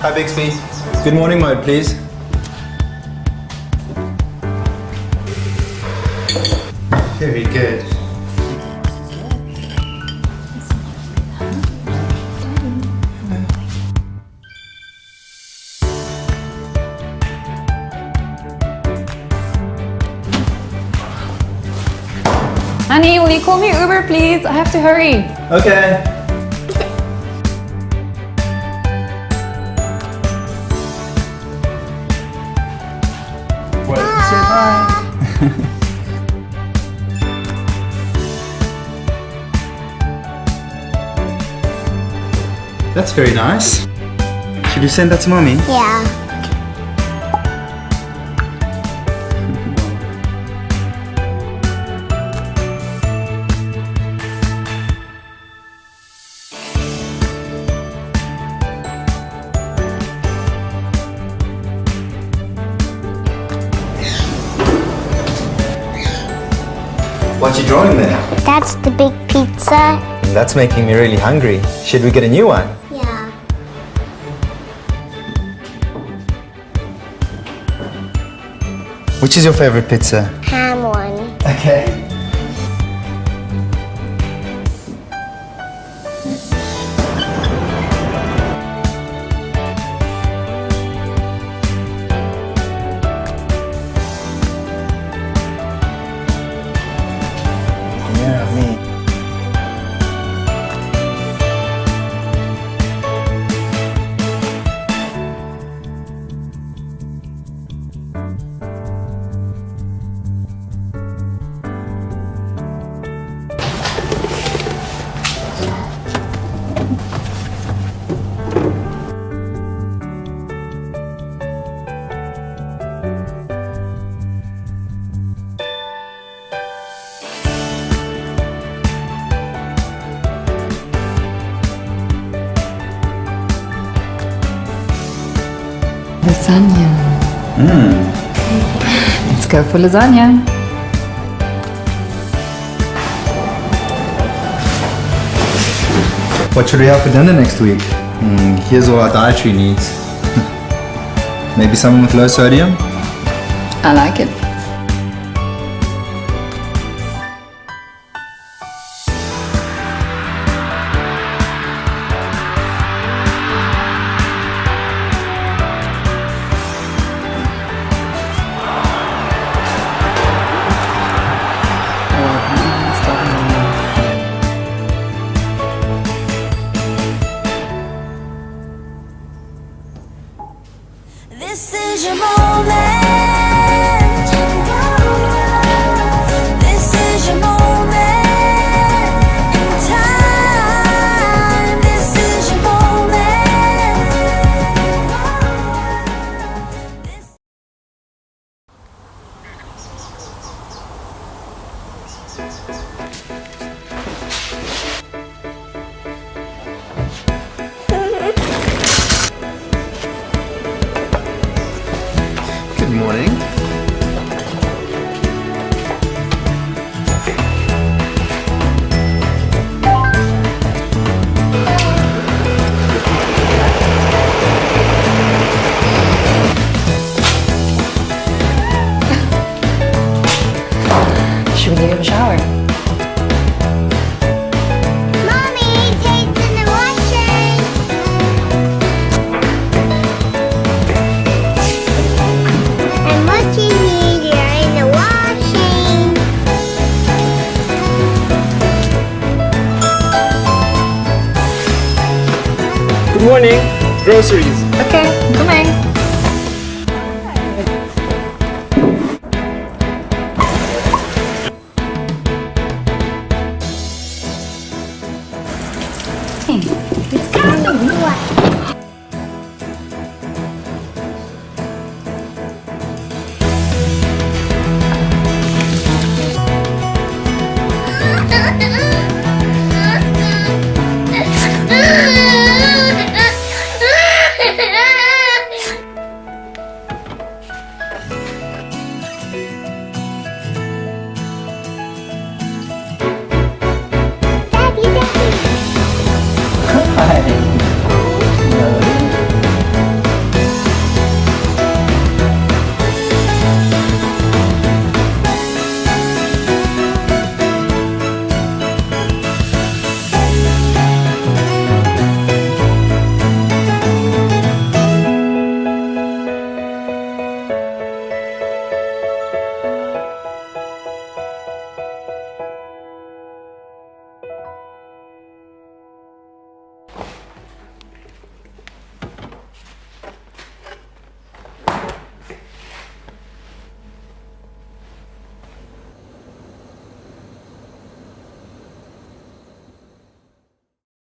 Hi, Bixby. Good morning mode, please. Very good. Honey, will you call me Uber, please? I have to hurry. Okay. Wait, say bye. That's very nice. Should you send that to mommy? Yeah. What you drawing there? That's the big pizza. That's making me really hungry. Should we get a new one? Yeah. Which is your favorite pizza? Ham one. Okay. Yeah, me. Lasagna. Let's go for lasagna. What should we have for dinner next week? Here's all our dietary needs. Maybe something with low sodium? I like it. This is your moment. This is your moment in time. This is your moment. Good morning. Should we give him a shower? Mommy, Tate's in the washing. And what you need, you're in the washing. Good morning. Groceries. Okay, coming. Hey, let's go. What?